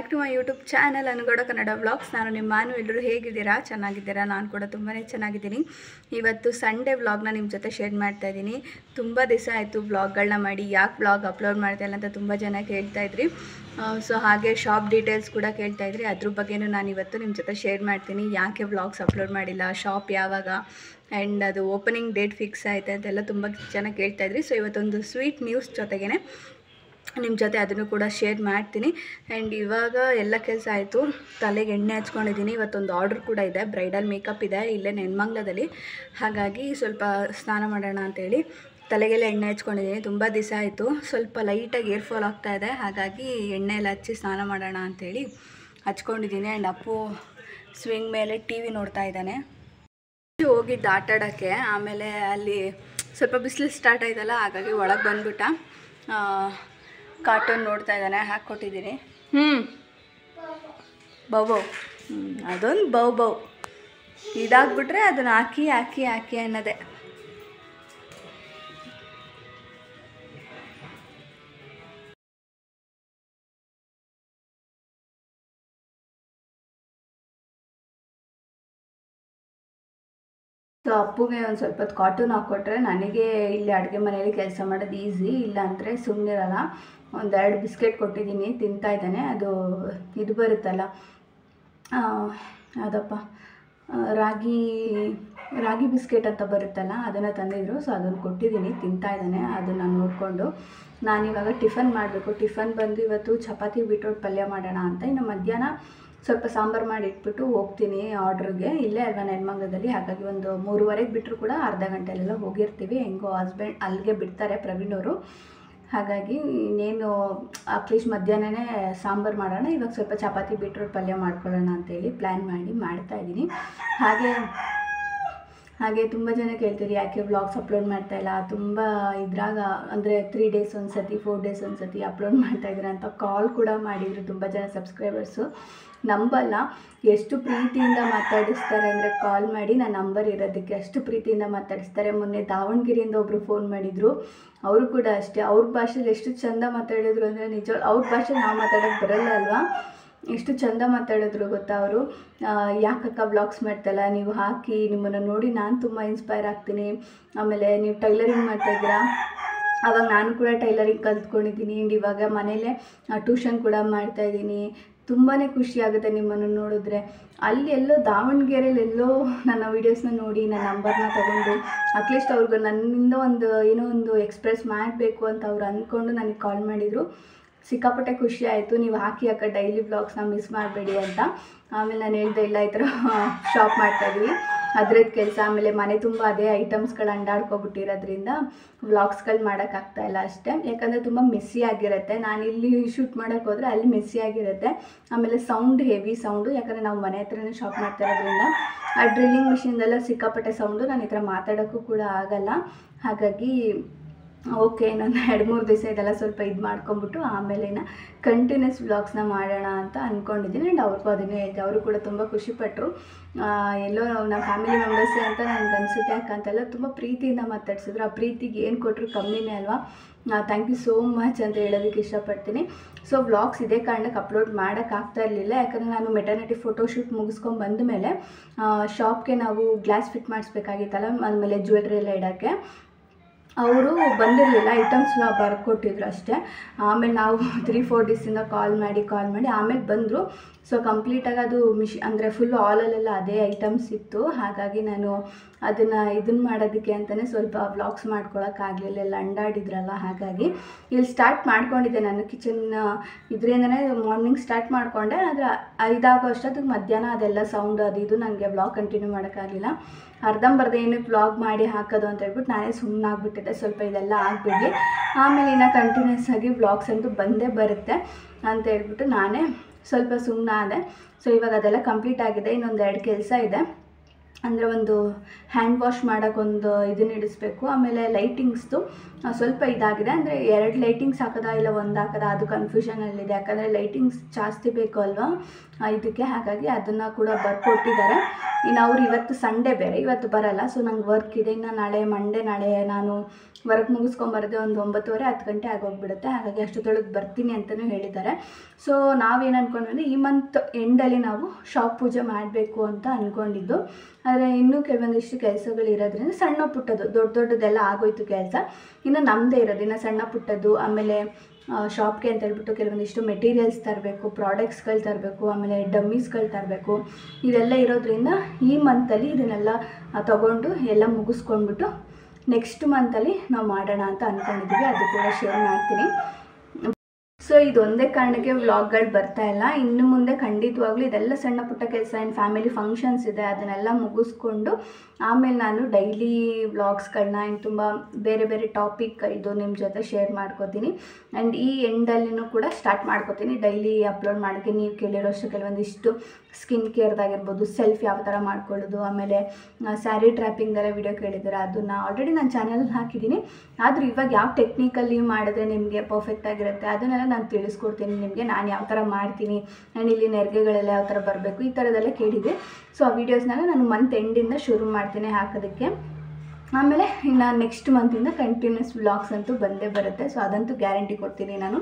Back to my YouTube channel Anu Gowda Kannada vlogs. ನಾನು ನಿಮ್ಮ ಮಾನು. ಎಲ್ಲರೂ ಹೇಗಿದ್ದೀರಾ? ಚೆನ್ನಾಗಿದ್ದೀರಾ? ನಾನು ಕೂಡ ತುಂಬಾ ಚೆನ್ನಾಗಿದ್ದೀನಿ. ಇವತ್ತು ಸಂಡೇ ವ್ಲಾಗ್ನ ನಿಮ್ಮ ಜೊತೆ ಶೇರ್ ಮಾಡ್ತಾ ಇದ್ದೀನಿ. ತುಂಬ ದಿವಸ ಆಯಿತು ವ್ಲಾಗ್ಗಳನ್ನ ಮಾಡಿ, ಯಾಕೆ ವ್ಲಾಗ್ ಅಪ್ಲೋಡ್ ಮಾಡ್ತಾಯಿಲ್ಲ ಅಂತ ತುಂಬ ಜನ ಕೇಳ್ತಾಯಿದ್ರಿ. ಸೊ ಹಾಗೆ ಶಾಪ್ ಡೀಟೇಲ್ಸ್ ಕೂಡ ಕೇಳ್ತಾಯಿದ್ರಿ. ಅದ್ರ ಬಗ್ಗೆನೂ ನಾನು ಇವತ್ತು ನಿಮ್ಮ ಜೊತೆ ಶೇರ್ ಮಾಡ್ತೀನಿ. ಯಾಕೆ ವ್ಲಾಗ್ಸ್ ಅಪ್ಲೋಡ್ ಮಾಡಿಲ್ಲ, ಶಾಪ್ ಯಾವಾಗ ಆ್ಯಂಡ್ ಅದು ಓಪನಿಂಗ್ ಡೇಟ್ ಫಿಕ್ಸ್ ಆಯಿತು ಅಂತೆಲ್ಲ ತುಂಬ ಜನ ಕೇಳ್ತಾಯಿದ್ರಿ. ಸೊ ಇವತ್ತೊಂದು ಸ್ವೀಟ್ ನ್ಯೂಸ್ ಜೊತೆಗೇ ನಿಮ್ಮ ಜೊತೆ ಅದನ್ನು ಕೂಡ ಶೇರ್ ಮಾಡ್ತೀನಿ. ಆ್ಯಂಡ್ ಇವಾಗ ಎಲ್ಲ ಕೆಲಸ ಆಯಿತು, ತಲೆಗೆ ಎಣ್ಣೆ ಹಚ್ಕೊಂಡಿದ್ದೀನಿ. ಇವತ್ತೊಂದು ಆರ್ಡ್ರ್ ಕೂಡ ಇದೆ, ಬ್ರೈಡಲ್ ಮೇಕಪ್ ಇದೆ ಇಲ್ಲೇ ನೆನ್ಮಂಗ್ಲದಲ್ಲಿ. ಹಾಗಾಗಿ ಸ್ವಲ್ಪ ಸ್ನಾನ ಮಾಡೋಣ ಅಂತೇಳಿ ತಲೆಗೆಲ್ಲ ಎಣ್ಣೆ ಹಚ್ಕೊಂಡಿದ್ದೀನಿ. ತುಂಬ ದಿವಸ ಆಯಿತು, ಸ್ವಲ್ಪ ಲೈಟಾಗಿ ಏರ್ ಫಾಲ್ ಆಗ್ತಾಯಿದೆ. ಹಾಗಾಗಿ ಎಣ್ಣೆ ಎಲ್ಲ ಹಚ್ಚಿ ಸ್ನಾನ ಮಾಡೋಣ ಅಂಥೇಳಿ ಹಚ್ಕೊಂಡಿದ್ದೀನಿ. ಆ್ಯಂಡ್ ಅಪ್ಪು ಸ್ವಿಂಗ್ ಮೇಲೆ ಟಿ ವಿ ನೋಡ್ತಾ ಇದ್ದಾನೆ. ಹೋಗಿದ್ದು ಆಟ ಆಡೋಕ್ಕೆ, ಆಮೇಲೆ ಅಲ್ಲಿ ಸ್ವಲ್ಪ ಬಿಸಿಲು ಸ್ಟಾರ್ಟ್ ಆಯ್ತಲ್ಲ, ಹಾಗಾಗಿ ಒಳಗೆ ಬಂದ್ಬಿಟ್ಟ. ಕಾರ್ಟೂನ್ ನೋಡ್ತಾ ಇದ್ದಾನೆ, ಹಾಕ್ಕೊಟ್ಟಿದ್ದೀನಿ. ಬೌ ಅದೊಂದು ಬೌ ಇದಾಗ್ಬಿಟ್ರೆ ಅದನ್ನು ಹಾಕಿ ಹಾಕಿ ಹಾಕಿ ಅನ್ನೋದೇ. ಸೊ ಅಪ್ಪುಗೆ ಒಂದು ಸ್ವಲ್ಪ ಹೊತ್ತು ಕಾರ್ಟೂನ್ ಹಾಕ್ಕೊಟ್ರೆ ನನಗೆ ಇಲ್ಲಿ ಅಡುಗೆ ಮನೆಯಲ್ಲಿ ಕೆಲಸ ಮಾಡೋದು ಈಸಿ. ಇಲ್ಲ ಅಂದರೆ ಸುಮ್ಮನಿರಲ್ಲ. ಒಂದೆರಡು ಬಿಸ್ಕೆಟ್ ಕೊಟ್ಟಿದ್ದೀನಿ, ತಿಂತಾ ಇದ್ದಾನೆ. ಅದು ಇದು ಬರುತ್ತಲ್ಲ, ಅದಪ್ಪ ರಾಗಿ ಬಿಸ್ಕೆಟ್ ಅಂತ ಬರುತ್ತಲ್ಲ, ಅದನ್ನು ತಂದಿದ್ರು. ಸೊ ಅದನ್ನು ಕೊಟ್ಟಿದ್ದೀನಿ, ತಿಂತಾ ಇದ್ದಾನೆ. ಅದನ್ನು ನೋಡಿಕೊಂಡು ನಾನಿವಾಗ ಟಿಫನ್ ಮಾಡಬೇಕು. ಟಿಫನ್ ಬಂದು ಇವತ್ತು ಚಪಾತಿ ಬೀಟ್ರೋಟ್ ಪಲ್ಯ ಮಾಡೋಣ ಅಂತ. ಇನ್ನು ಮಧ್ಯಾಹ್ನ ಸ್ವಲ್ಪ ಸಾಂಬಾರು ಮಾಡಿ ಇಟ್ಬಿಟ್ಟು ಹೋಗ್ತೀನಿ ಆರ್ಡ್ರಿಗೆ. ಇಲ್ಲೇ ಅಲ್ವಾ ನೆನ್ಮಂಗಲದಲ್ಲಿ. ಹಾಗಾಗಿ ಒಂದು 3:30ಗೆ ಬಿಟ್ಟರು ಕೂಡ ಅರ್ಧ ಗಂಟೆಲೆಲ್ಲ ಹೋಗಿರ್ತೀವಿ. ಹೆಂಗೋ ಹಸ್ಬೆಂಡ್ ಅಲ್ಲಿಗೆ ಬಿಡ್ತಾರೆ, ಪ್ರವೀಣ್ ಅವರು. ಹಾಗಾಗಿ ಇನ್ನೇನು ಅಟ್ಲೀಸ್ಟ್ ಮಧ್ಯಾಹ್ನನೇ ಸಾಂಬಾರು ಮಾಡೋಣ, ಇವಾಗ ಸ್ವಲ್ಪ ಚಪಾತಿ ಬೀಟ್ರೋಟ್ ಪಲ್ಯ ಮಾಡ್ಕೊಳ್ಳೋಣ ಅಂತೇಳಿ ಪ್ಲ್ಯಾನ್ ಮಾಡಿ ಮಾಡ್ತಾಯಿದ್ದೀನಿ. ಹಾಗೆ ತುಂಬ ಜನ ಕೇಳ್ತೀರಿ ಯಾಕೆ ವ್ಲಾಗ್ಸ್ ಅಪ್ಲೋಡ್ ಮಾಡ್ತಾಯಿಲ್ಲ, ತುಂಬ ಇದ್ರಾಗ ಅಂದರೆ 3 ಡೇಸ್ ಒಂದು ಸತಿ 4 ಡೇಸ್ ಒಂದು ಸತಿ ಅಪ್ಲೋಡ್ ಮಾಡ್ತಾಯಿದ್ದೀರಾ ಅಂತ ಕಾಲ್ ಕೂಡ ಮಾಡಿದರು ತುಂಬ ಜನ ಸಬ್ಸ್ಕ್ರೈಬರ್ಸು. ನಂಬಲ್ಲ ಎಷ್ಟು ಪ್ರೀತಿಯಿಂದ ಮಾತಾಡಿಸ್ತಾರೆ ಅಂದರೆ, ಕಾಲ್ ಮಾಡಿ ನನ್ನ ನಂಬರ್ ಇರೋದಕ್ಕೆ ಅಷ್ಟು ಪ್ರೀತಿಯಿಂದ ಮಾತಾಡಿಸ್ತಾರೆ. ಮೊನ್ನೆ ದಾವಣಗೆರೆಯಿಂದ ಒಬ್ಬರು ಫೋನ್ ಮಾಡಿದರು, ಅವರು ಕೂಡ ಅಷ್ಟೇ. ಅವ್ರ ಭಾಷೆಲಿ ಎಷ್ಟು ಚೆಂದ ಮಾತಾಡಿದ್ರು ಅಂದರೆ, ನಿಜ ಅವ್ರ ಭಾಷೆಲಿ ನಾವು ಮಾತಾಡೋಕ್ಕೆ ಬರಲ್ಲ ಅಲ್ವಾ, ಎಷ್ಟು ಚೆಂದ ಮಾತಾಡಿದ್ರು ಗೊತ್ತಾ ಅವರು. ಯಾಕಕ್ಕ ವ್ಲಾಗ್ಸ್ ಮಾಡ್ತಾಯಿಲ್ಲ, ನೀವು ಹಾಕಿ, ನಿಮ್ಮನ್ನು ನೋಡಿ ನಾನು ತುಂಬ ಇನ್ಸ್ಪೈರ್ ಆಗ್ತೀನಿ. ಆಮೇಲೆ ನೀವು ಟೈಲರಿಂಗ್ ಮಾಡ್ತಾಯಿದ್ದೀರಾ, ಆವಾಗ ನಾನು ಕೂಡ ಟೈಲರಿಂಗ್ ಕಲ್ತ್ಕೊಂಡಿದ್ದೀನಿ. ಆ್ಯಂಡ್ ಇವಾಗ ಮನೇಲೇ ಟ್ಯೂಷನ್ ಕೂಡ ಮಾಡ್ತಾಯಿದ್ದೀನಿ. ತುಂಬಾ ಖುಷಿ ಆಗುತ್ತೆ ನಿಮ್ಮನ್ನು ನೋಡಿದ್ರೆ. ಅಲ್ಲಿ ಎಲ್ಲೋ ದಾವಣಗೆರೆಯಲ್ಲಿ ಎಲ್ಲೋ ನನ್ನ ವೀಡಿಯೋಸ್ನ ನೋಡಿ ನನ್ನ ನಂಬರ್ನ ತೊಗೊಂಡು ಅಟ್ಲೀಸ್ಟ್ ಅವ್ರಿಗೆ ನನ್ನಿಂದ ಏನೋ ಒಂದು ಎಕ್ಸ್ಪ್ರೆಸ್ ಮಾಡಬೇಕು ಅಂತ ಅವ್ರು ಅಂದ್ಕೊಂಡು ನನಗೆ ಕಾಲ್ ಮಾಡಿದರು. ಸಿಕ್ಕಾಪಟ್ಟೆ ಖುಷಿ ಆಯಿತು. ನೀವು ಹಾಕಿ ಅಕ್ಕ ಡೈಲಿ ವ್ಲಾಗ್ಸ್ನ ಮಿಸ್ ಮಾಡಬೇಡಿ ಅಂತ. ಆಮೇಲೆ ನಾನು ಹೇಳ್ದೆ, ಇಲ್ಲ ಈ ಥರ ಶಾಪ್ ಮಾಡ್ತಾಯಿದ್ವಿ, ಅದ್ರದ್ದು ಕೆಲಸ. ಆಮೇಲೆ ಮನೆ ತುಂಬ ಅದೇ ಐಟಮ್ಸ್ಗಳು ಅಂಡಾಡ್ಕೊಬಿಟ್ಟಿರೋದ್ರಿಂದ ವ್ಲಾಗ್ಸ್ಗಳು ಮಾಡೋಕ್ಕಾಗ್ತಾಯಿಲ್ಲ ಅಷ್ಟೇ. ಯಾಕಂದರೆ ತುಂಬ ಮೆಸ್ಸಿ ಆಗಿರುತ್ತೆ. ನಾನು ಇಲ್ಲಿ ಶೂಟ್ ಮಾಡೋಕ್ಕೆ ಹೋದರೆ ಅಲ್ಲಿ ಮೆಸ್ಸಿ ಆಗಿರುತ್ತೆ. ಆಮೇಲೆ ಸೌಂಡ್ ಹೆವಿ ಸೌಂಡು, ಯಾಕಂದರೆ ನಾವು ಮನೆ ಹತ್ರನೇ ಶಾಪ್ ಮಾಡ್ತಾ ಇರೋದ್ರಿಂದ ಆ ಡ್ರಿಲ್ಲಿಂಗ್ ಮಿಷಿನ್ದೆಲ್ಲ ಸಿಕ್ಕಾಪಟ್ಟೆ ಸೌಂಡು. ನಾನು ಈ ಥರ ಮಾತಾಡೋಕ್ಕೂ ಕೂಡ ಆಗಲ್ಲ. ಹಾಗಾಗಿ ಓಕೆ, ಇನ್ನೊಂದು 2-3 ದಿವಸ ಇದೆಲ್ಲ ಸ್ವಲ್ಪ ಇದು ಮಾಡ್ಕೊಂಬಿಟ್ಟು ಆಮೇಲೆ ಕಂಟಿನ್ಯೂಸ್ ವ್ಲಾಗ್ಸ್ನ ಮಾಡೋಣ ಅಂತ ಅಂದ್ಕೊಂಡಿದ್ದೀನಿ. ಆ್ಯಂಡ್ ಅವ್ರಿಗೂ ಅದನ್ನೇ ಹೇಳಿದೆ, ಅವರು ಕೂಡ ತುಂಬ ಖುಷಿಪಟ್ಟರು. ಎಲ್ಲೋ ನಮ್ಮ ಫ್ಯಾಮಿಲಿ ಮೆಂಬರ್ಸೇ ಅಂತ ನನಗೆ ಅನಿಸುತ್ತೆ, ಯಾಕಂತೆಲ್ಲ ತುಂಬ ಪ್ರೀತಿಯಿಂದ ಮಾತಾಡ್ಸಿದ್ರು. ಆ ಪ್ರೀತಿಗೆ ಏನು ಕೊಟ್ಟರು ಕಮ್ಮಿನೇ ಅಲ್ವಾ. ಥ್ಯಾಂಕ್ ಯು ಸೋ ಮಚ್ ಅಂತ ಹೇಳೋದಕ್ಕೆ ಇಷ್ಟಪಡ್ತೀನಿ. ಸೊ ವ್ಲಾಗ್ಸ್ ಇದೇ ಕಾರಣಕ್ಕೆ ಅಪ್ಲೋಡ್ ಮಾಡೋಕ್ಕಾಗ್ತಾ ಇರಲಿಲ್ಲ, ಯಾಕಂದರೆ ನಾನು ಮೆಟರ್ನಿಟಿ ಫೋಟೋಶೂಟ್ ಮುಗಿಸ್ಕೊಂಡು ಬಂದ ಮೇಲೆ ಶಾಪ್ಗೆ ನಾವು ಗ್ಲಾಸ್ ಫಿಟ್ ಮಾಡಿಸ್ಬೇಕಾಗಿತ್ತಲ್ಲ, ಆಮೇಲೆ ಜ್ಯುವೆಲ್ರಿ ಎಲ್ಲ ಇಡೋಕ್ಕೆ ಅವರು ಬಂದಿರಲಿಲ್ಲ. ಐಟಮ್ಸ್ನ ಬರ್ಕೊಟ್ಟಿದ್ರು ಅಷ್ಟೇ. ಆಮೇಲೆ ನಾವು 3-4 ಡೇಸಿಂದ ಕಾಲ್ ಮಾಡಿ ಆಮೇಲೆ ಬಂದರು. ಸೊ ಕಂಪ್ಲೀಟಾಗಿ ಅದು ಅಂದರೆ ಫುಲ್ ಆಲಲ್ಲೆಲ್ಲ ಅದೇ ಐಟಮ್ಸ್ ಇತ್ತು. ಹಾಗಾಗಿ ನಾನು ಇದನ್ನು ಮಾಡೋದಕ್ಕೆ ಅಂತಲೇ ಸ್ವಲ್ಪ ವ್ಲಾಗ್ಸ್ ಮಾಡ್ಕೊಳಕ್ಕಾಗಲಿಲ್ಲ, ಎಲ್ಲ ಅಂಡಾಡಿದ್ರಲ್ಲ. ಹಾಗಾಗಿ ಇಲ್ಲಿ ಸ್ಟಾರ್ಟ್ ಮಾಡ್ಕೊಂಡಿದ್ದೆ ನಾನು ಕಿಚನ್ ಇದರಿಂದನೇ. ಮಾರ್ನಿಂಗ್ ಸ್ಟಾರ್ಟ್ ಮಾಡಿಕೊಂಡೆ, ಆದರೆ 5 ಆಗೋ ಅಷ್ಟೊತ್ತಿಗೆ ಮಧ್ಯಾಹ್ನ ಅದೆಲ್ಲ ಸೌಂಡ್ ಅದು ಇದು ನನಗೆ ವ್ಲಾಗ್ ಕಂಟಿನ್ಯೂ ಮಾಡೋಕ್ಕಾಗಲಿಲ್ಲ. ಅರ್ಧಂಬರ್ಧ ಏನಕ್ಕೆ ವ್ಲಾಗ್ ಮಾಡಿ ಹಾಕೋದು ಅಂತ ಹೇಳ್ಬಿಟ್ಟು ನಾನೇ ಸುಮ್ಮನಾಗ್ಬಿಟ್ಟಿದ್ದೆ. ಸ್ವಲ್ಪ ಇದೆಲ್ಲ ಆಗಿಬಿಡಲಿ, ಆಮೇಲೆ ಇನ್ನು ಕಂಟಿನ್ಯೂಸ್ ಆಗಿ ವ್ಲಾಗ್ಸ್ ಅಂತೂ ಬಂದೇ ಬರುತ್ತೆ ಅಂತ ಹೇಳ್ಬಿಟ್ಟು ನಾನೇ ಸ್ವಲ್ಪ ಸುಮ್ಮನಾದೆ. ಸೊ ಇವಾಗ ಅದೆಲ್ಲ ಕಂಪ್ಲೀಟ್ ಆಗಿದೆ. ಇನ್ನೊಂದು 2 ಕೆಲಸ ಇದೆ, ಅಂದರೆ ಒಂದು ಹ್ಯಾಂಡ್ ವಾಶ್ ಮಾಡೋಕ್ಕೊಂದು ಇದನ್ನ ಇಡಿಸ್ಬೇಕು. ಆಮೇಲೆ ಲೈಟಿಂಗ್ಸ್ದು ಸ್ವಲ್ಪ ಇದಾಗಿದೆ, ಅಂದರೆ 2 ಲೈಟಿಂಗ್ಸ್ ಹಾಕೋದಾ ಇಲ್ಲ ಒಂದು ಹಾಕೋದಾ ಅದು ಕನ್ಫ್ಯೂಷನಲ್ಲಿದೆ. ಯಾಕಂದರೆ ಲೈಟಿಂಗ್ಸ್ ಜಾಸ್ತಿ ಬೇಕು ಅಲ್ವಾ ಇದಕ್ಕೆ, ಹಾಗಾಗಿ ಅದನ್ನು ಕೂಡ ಬರ್ಕೊಟ್ಟಿದ್ದಾರೆ. ಇನ್ನು ಅವ್ರು ಇವತ್ತು ಸಂಡೇ ಬೇರೆ, ಇವತ್ತು ಬರಲ್ಲ. ಸೊ ನಂಗೆ ವರ್ಕ್ ಇದೆ. ಇನ್ನು ನಾಳೆ ನಾಳೆ ನಾನು ವರ್ಕ್ ಮುಗಿಸ್ಕೊಂಬರದೆ ಒಂದು 9:30 10 ಗಂಟೆ ಆಗೋಗ್ಬಿಡುತ್ತೆ. ಹಾಗಾಗಿ ಅಷ್ಟೊತ್ತೊಳಗೆ ಬರ್ತೀನಿ ಅಂತಲೂ ಹೇಳಿದ್ದಾರೆ. ಸೊ ನಾವೇನು ಅಂದ್ಕೊಂಡ್ವಿ, ಈ ಮಂತ್ ಎಂಡಲ್ಲಿ ನಾವು ಶಾಪ್ ಪೂಜೆ ಮಾಡಬೇಕು ಅಂತ ಅಂದ್ಕೊಂಡಿದ್ದು. ಆದರೆ ಇನ್ನೂ ಕೆಲವೊಂದಿಷ್ಟು ಕೆಲಸಗಳು ಇರೋದ್ರಿಂದ ಸಣ್ಣ ಪುಟ್ಟದ್ದು, ದೊಡ್ಡದೆಲ್ಲ ಆಗೋಯ್ತು ಕೆಲಸ. ಇನ್ನು ನಮ್ಮದೇ ಇರೋದು ಇನ್ನು ಸಣ್ಣ ಪುಟ್ಟದ್ದು. ಆಮೇಲೆ ಶಾಪ್ಗೆ ಅಂತ ಹೇಳ್ಬಿಟ್ಟು ಕೆಲವೊಂದಿಷ್ಟು ಮೆಟೀರಿಯಲ್ಸ್ ತರಬೇಕು, ಪ್ರಾಡಕ್ಟ್ಸ್ಗಳು ತರಬೇಕು, ಆಮೇಲೆ ಡಮ್ಮೀಸ್ಗಳು ತರಬೇಕು. ಇದೆಲ್ಲ ಇರೋದ್ರಿಂದ ಈ ಮಂತಲ್ಲಿ ಇದನ್ನೆಲ್ಲ ತೊಗೊಂಡು ಎಲ್ಲ ಮುಗಿಸ್ಕೊಂಡ್ಬಿಟ್ಟು ನೆಕ್ಸ್ಟ್ ಮಂತಲ್ಲಿ ನಾವು ಮಾಡೋಣ ಅಂತ ಅಂದ್ಕೊಂಡಿದ್ದೀವಿ. ಅದು ಕೂಡ ಶೇರ್ ಮಾಡ್ತೀನಿ. ಸೊ ಇದೊಂದೇ ಕಾರಣಕ್ಕೆ ವ್ಲಾಗ್ಗಳು ಬರ್ತಾ ಇಲ್ಲ. ಇನ್ನು ಮುಂದೆ ಖಂಡಿತವಾಗ್ಲೂ ಇದೆಲ್ಲ ಸಣ್ಣ ಪುಟ್ಟ ಕೆಲಸ, ಆ್ಯಂಡ್ ಫ್ಯಾಮಿಲಿ ಫಂಕ್ಷನ್ಸ್ ಇದೆ, ಅದನ್ನೆಲ್ಲ ಮುಗಿಸ್ಕೊಂಡು ಆಮೇಲೆ ನಾನು ಡೈಲಿ ವ್ಲಾಗ್ಸ್ಗಳನ್ನ ಆ್ಯಂಡ್ ತುಂಬ ಬೇರೆ ಬೇರೆ ಟಾಪಿಕ್ಗಳದ್ದು ನಿಮ್ಮ ಜೊತೆ ಶೇರ್ ಮಾಡ್ಕೋತೀನಿ. ಆ್ಯಂಡ್ ಈ ಎಂಡಲ್ಲಿನೂ ಕೂಡ ಸ್ಟಾರ್ಟ್ ಮಾಡ್ಕೋತೀನಿ ಡೈಲಿ ಅಪ್ಲೋಡ್ ಮಾಡೋಕ್ಕೆ. ನೀವು ಕೇಳಿರೋಷ್ಟು ಕೆಲವೊಂದಿಷ್ಟು ಸ್ಕಿನ್ ಕೇರ್ದಾಗಿರ್ಬೋದು, ಸೆಲ್ಫ್ ಯಾವ ಥರ ಮಾಡ್ಕೊಳ್ಳೋದು, ಆಮೇಲೆ ಸ್ಯಾರಿ ಟ್ರ್ಯಾಪಿಂಗ್ದೆಲ್ಲ ವಿಡಿಯೋ ಕೇಳಿದ್ದಾರೆ, ಅದನ್ನು ಆಲ್ರೆಡಿ ನಾನು ಚಾನಲಲ್ಲಿ ಹಾಕಿದ್ದೀನಿ. ಆದರೂ ಇವಾಗ ಯಾವ ಟೆಕ್ನಿಕಲ್ಲಿ ಮಾಡಿದ್ರೆ ನಿಮಗೆ ಪರ್ಫೆಕ್ಟಾಗಿರುತ್ತೆ ಅದನ್ನೆಲ್ಲ ನಾನು ತಿಳಿಸ್ಕೊಡ್ತೀನಿ ನಿಮಗೆ, ನಾನು ಯಾವ ಥರ ಮಾಡ್ತೀನಿ. ಆ್ಯಂಡ್ ಇಲ್ಲಿ ನೆರಿಗೆಗಳೆಲ್ಲ ಯಾವ ಥರ ಬರಬೇಕು ಈ ಥರದ್ದೆಲ್ಲ ಕೇಳಿದೆ. ಸೊ ಆ ವೀಡಿಯೋಸ್ನೆಲ್ಲ ನಾನು ಮಂತ್ ಎಂಡಿಂದ ಶುರು ಮಾಡ್ತೀನಿ ಹಾಕೋದಕ್ಕೆ. ಆಮೇಲೆ ಇನ್ನು ನೆಕ್ಸ್ಟ್ ಮಂತಿಂದ ಕಂಟಿನ್ಯೂಸ್ ವ್ಲಾಗ್ಸ್ ಅಂತೂ ಬಂದೇ ಬರುತ್ತೆ. ಸೊ ಅದಂತೂ ಗ್ಯಾರಂಟಿ ಕೊಡ್ತೀನಿ ನಾನು.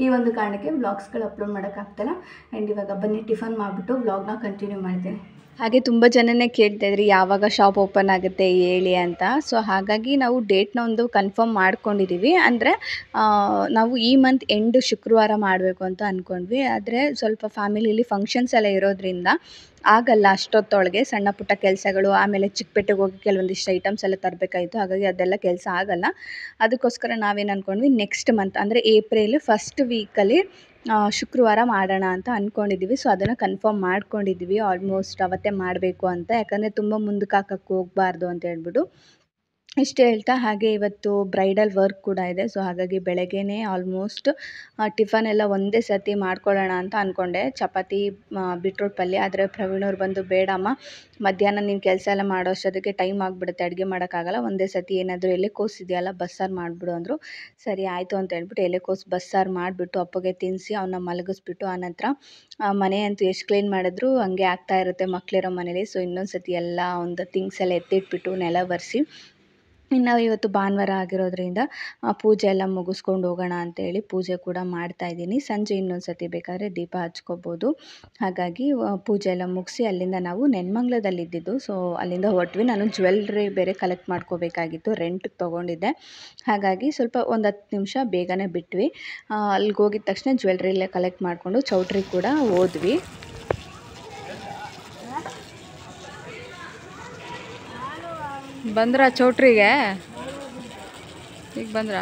ಈ ಒಂದು ಕಾರಣಕ್ಕೆ ವ್ಲಾಗ್ಸ್ಗಳು ಅಪ್ಲೋಡ್ ಮಾಡೋಕ್ಕಾಗ್ತಲ್ಲ. ಆ್ಯಂಡ್ ಇವಾಗ ಬನ್ನಿ ಟಿಫನ್ ಮಾಡಿಬಿಟ್ಟು ವ್ಲಾಗ್ನ ಕಂಟಿನ್ಯೂ ಮಾಡ್ತೀನಿ. ಹಾಗೆ ತುಂಬ ಜನನೇ ಕೇಳ್ತಾಯಿದ್ರಿ ಯಾವಾಗ ಶಾಪ್ ಓಪನ್ ಆಗುತ್ತೆ ಹೇಳಿ ಅಂತ. ಸೊ ಹಾಗಾಗಿ ನಾವು ಡೇಟ್ನ ಒಂದು ಕನ್ಫರ್ಮ್ ಮಾಡ್ಕೊಂಡಿದ್ದೀವಿ. ಅಂದರೆ ನಾವು ಈ ಮಂತ್ ಎಂಡ್ ಶುಕ್ರವಾರ ಮಾಡಬೇಕು ಅಂತ ಅಂದ್ಕೊಂಡ್ವಿ. ಆದರೆ ಸ್ವಲ್ಪ ಫ್ಯಾಮಿಲಿಲಿ ಫಂಕ್ಷನ್ಸ್ ಎಲ್ಲ ಇರೋದ್ರಿಂದ ಆಗಲ್ಲ ಅಷ್ಟೊತ್ತೊಳಗೆ. ಸಣ್ಣ ಪುಟ್ಟ ಕೆಲಸಗಳು, ಆಮೇಲೆ ಚಿಕ್ಕಪೇಟೆಗೆ ಹೋಗಿ ಕೆಲವೊಂದಿಷ್ಟು ಐಟಮ್ಸ್ ಎಲ್ಲ ತರಬೇಕಾಯಿತು. ಹಾಗಾಗಿ ಅದೆಲ್ಲ ಕೆಲಸ ಆಗಲ್ಲ. ಅದಕ್ಕೋಸ್ಕರ ನಾವೇನು ಅಂದ್ಕೊಂಡ್ವಿ, ನೆಕ್ಸ್ಟ್ ಮಂತ್ ಅಂದರೆ ಏಪ್ರಿಲ್ ಫಸ್ಟ್ ವೀಕಲ್ಲಿ ಶುಕ್ರವಾರ ಮಾಡೋಣ ಅಂತ ಅಂದ್ಕೊಂಡಿದ್ದೀವಿ. ಸೊ ಅದನ್ನು ಕನ್ಫರ್ಮ್ ಮಾಡ್ಕೊಂಡಿದ್ದೀವಿ. ಆಲ್ಮೋಸ್ಟ್ ಅವತ್ತೇ ಮಾಡಬೇಕು ಅಂತ, ಯಾಕಂದರೆ ತುಂಬ ಮುಂದಕ್ಕೆ ಹಾಕಕ್ಕೆ ಹೋಗಬಾರ್ದು ಅಂತ ಹೇಳ್ಬಿಟ್ಟು. ಇಷ್ಟು ಹೇಳ್ತಾ ಹಾಗೆ ಇವತ್ತು ಬ್ರೈಡಲ್ ವರ್ಕ್ ಕೂಡ ಇದೆ. ಸೊ ಹಾಗಾಗಿ ಬೆಳಗ್ಗೆನೇ ಆಲ್ಮೋಸ್ಟ್ ಟಿಫನ್ ಎಲ್ಲ ಒಂದೇ ಸತಿ ಮಾಡ್ಕೊಳ್ಳೋಣ ಅಂತ ಅಂದ್ಕೊಂಡೆ. ಚಪಾತಿ, ಬೀಟ್ರೋಟ್ ಪಲ್ಯ. ಆದರೆ ಪ್ರವೀಣವ್ರು ಬಂದು ಬೇಡಮ್ಮ, ಮಧ್ಯಾಹ್ನ ನೀನು ಕೆಲಸ ಎಲ್ಲ ಮಾಡೋ ಅಷ್ಟೊತ್ತಿಗೆ ಟೈಮ್ ಆಗಿಬಿಡುತ್ತೆ, ಅಡುಗೆ ಮಾಡೋಕ್ಕಾಗಲ್ಲ, ಒಂದೇ ಸತಿ ಏನಾದರೂ ಎಲೆಕೋಸು ಇದೆಯಲ್ಲ ಬಸ್ಸಾರು ಮಾಡಿಬಿಡು ಅಂದರು. ಸರಿ ಆಯಿತು ಅಂತ ಹೇಳ್ಬಿಟ್ಟು ಎಲೆಕೋಸು ಬಸ್ಸಾರು ಮಾಡಿಬಿಟ್ಟು ಅಪ್ಪಗೆ ತಿನ್ನಿಸಿ ಅವನ್ನ ಮಲಗಿಸ್ಬಿಟ್ಟು, ಆನಂತರ ಮನೆ ಅಂತೂ ಎಷ್ಟು ಕ್ಲೀನ್ ಮಾಡಿದ್ರು ಹಂಗೆ ಆಗ್ತಾ ಇರುತ್ತೆ ಮಕ್ಕಳಿರೋ ಮನೇಲಿ. ಸೊ ಇನ್ನೊಂದು ಸತಿ ಎಲ್ಲ ಒಂದು ಥಿಂಗ್ಸ್ ಎಲ್ಲ ಎತ್ತಿಟ್ಬಿಟ್ಟು ನೆಲ ಒರೆಸಿ, ಇನ್ನು ಇವತ್ತು ಭಾನುವಾರ ಆಗಿರೋದ್ರಿಂದ ಪೂಜೆ ಎಲ್ಲ ಮುಗಿಸ್ಕೊಂಡು ಹೋಗೋಣ ಅಂತೇಳಿ ಪೂಜೆ ಕೂಡ ಮಾಡ್ತಾಯಿದ್ದೀನಿ. ಸಂಜೆ ಇನ್ನೊಂದು ಸತಿ ಬೇಕಾದರೆ ದೀಪ ಹಚ್ಕೋಬೋದು. ಹಾಗಾಗಿ ಪೂಜೆ ಎಲ್ಲ ಮುಗಿಸಿ ಅಲ್ಲಿಂದ ನಾವು ನೆನ್ಮಂಗ್ಲದಲ್ಲಿದ್ದಿದ್ದು. ಸೊ ಅಲ್ಲಿಂದ ಹೊರಟ್ವಿ. ನಾನು ಜ್ಯುವೆಲ್ರಿ ಬೇರೆ ಕಲೆಕ್ಟ್ ಮಾಡ್ಕೋಬೇಕಾಗಿತ್ತು, ರೆಂಟ್ಗೆ ತೊಗೊಂಡಿದ್ದೆ. ಹಾಗಾಗಿ ಸ್ವಲ್ಪ ಒಂದು 10 ನಿಮಿಷ ಬೇಗನೆ ಬಿಟ್ವಿ. ಅಲ್ಲಿಗೆ ಹೋಗಿದ ತಕ್ಷಣ ಜ್ಯುವೆಲ್ರಿಲ್ಲೇ ಕಲೆಕ್ಟ್ ಮಾಡಿಕೊಂಡು ಚೌಟ್ರಿ ಕೂಡ ಹೋದ್ವಿ. ಬಂದ್ರ ಚೌಟ್ರಿಗೆ? ಈಗ ಬಂದ್ರ?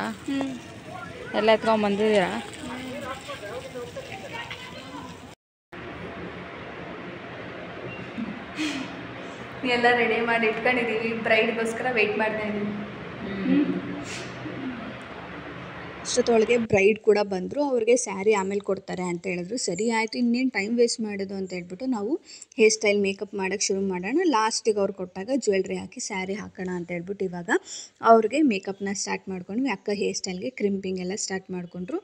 ಎಲ್ಲ ಎತ್ಕೊಂಡ್ಬಂದಿದ್ದೀರಾ? ಎಲ್ಲ ರೆಡಿ ಮಾಡಿ ಇಟ್ಕೊಂಡಿದ್ದೀವಿ. ಬ್ರೈಡ್ಗೋಸ್ಕರ ವೆಯ್ಟ್ ಮಾಡ್ತಾ ಇದ್ದೀವಿ. ಅಷ್ಟೊತ್ತೊಳಗೆ ಬ್ರೈಡ್ ಕೂಡ ಬಂದರು. ಅವ್ರಿಗೆ ಸ್ಯಾರಿ ಆಮೇಲೆ ಕೊಡ್ತಾರೆ ಅಂತ ಹೇಳಿದ್ರು. ಸರಿ ಆಯಿತು, ಇನ್ನೇನು ಟೈಮ್ ವೇಸ್ಟ್ ಮಾಡೋದು ಅಂತ ಹೇಳ್ಬಿಟ್ಟು ನಾವು ಹೇರ್ ಸ್ಟೈಲ್ ಮೇಕಪ್ ಮಾಡೋಕ್ಕೆ ಶುರು ಮಾಡೋಣ. ಲಾಸ್ಟಿಗೆ ಅವ್ರು ಕೊಟ್ಟಾಗ ಜ್ಯುವೆಲ್ರಿ ಹಾಕಿ ಸ್ಯಾರಿ ಹಾಕೋಣ ಅಂತ ಹೇಳ್ಬಿಟ್ಟು ಇವಾಗ ಅವ್ರಿಗೆ ಮೇಕಪ್ನ ಸ್ಟಾರ್ಟ್ ಮಾಡ್ಕೊಂಡ್ವಿ. ಅಕ್ಕ ಹೇರ್ ಸ್ಟೈಲ್ಗೆ ಕ್ರಿಂಪಿಂಗ್ ಎಲ್ಲ ಸ್ಟಾರ್ಟ್ ಮಾಡಿಕೊಂಡ್ರು.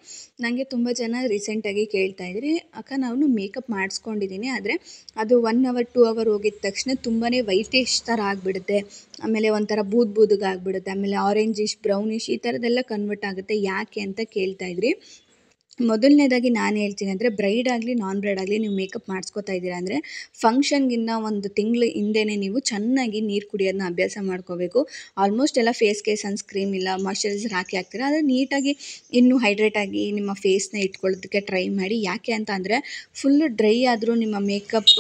ನನಗೆ ತುಂಬ ಜನ ರೀಸೆಂಟಾಗಿ ಕೇಳ್ತಾಯಿದ್ರಿ, ಅಕ್ಕ ನಾನು ಮೇಕಪ್ ಮಾಡಿಸ್ಕೊಂಡಿದ್ದೀನಿ, ಆದರೆ ಅದು 1 hour 2 hour ಹೋಗಿದ ತಕ್ಷಣ ತುಂಬಾ ವೈಟಿಶ್ ಥರ ಆಗಿಬಿಡುತ್ತೆ, ಆಮೇಲೆ ಒಂಥರ ಬೂದಿಗೆ ಆಗಿಬಿಡುತ್ತೆ, ಆಮೇಲೆ ಆರೆಂಜಿಶ್ ಬ್ರೌನಿಶ್ ಈ ಥರದ್ದೆಲ್ಲ ಕನ್ವರ್ಟ್ ಆಗುತ್ತೆ, ಯಾಕೆ ಅಂತ ಕೇಳ್ತಾಯಿದ್ರಿ. ಮೊದಲನೇದಾಗಿ ನಾನು ಹೇಳ್ತೀನಿ ಅಂದರೆ, ಬ್ರೈಡ್ ಆಗಲಿ ನಾನ್ ಬ್ರೈಡ್ ಆಗಲಿ ನೀವು ಮೇಕಪ್ ಮಾಡಿಸ್ಕೋತಾ ಇದ್ದೀರಾ ಅಂದರೆ ಫಂಕ್ಷನ್ಗಿನ್ನ 1 ತಿಂಗಳು ಹಿಂದೆನೇ ನೀವು ಚೆನ್ನಾಗಿ ನೀರು ಕುಡಿಯೋದನ್ನ ಅಭ್ಯಾಸ ಮಾಡ್ಕೋಬೇಕು. ಆಲ್ಮೋಸ್ಟ್ ಎಲ್ಲ ಫೇಸ್ಗೆ ಸನ್ಸ್ಕ್ರೀಮ್ ಇಲ್ಲ ಮಾಯ್ಶ್ಚರೈಸರ್ ಹಾಕ್ತೀರಾ, ಆದರೆ ನೀಟಾಗಿ ಇನ್ನೂ ಹೈಡ್ರೇಟಾಗಿ ನಿಮ್ಮ ಫೇಸ್ನ ಇಟ್ಕೊಳ್ಳೋದಕ್ಕೆ ಟ್ರೈ ಮಾಡಿ. ಯಾಕೆ ಅಂತ ಅಂದರೆ ಫುಲ್ಲು ಡ್ರೈ ಆದರೂ ನಿಮ್ಮ ಮೇಕಪ್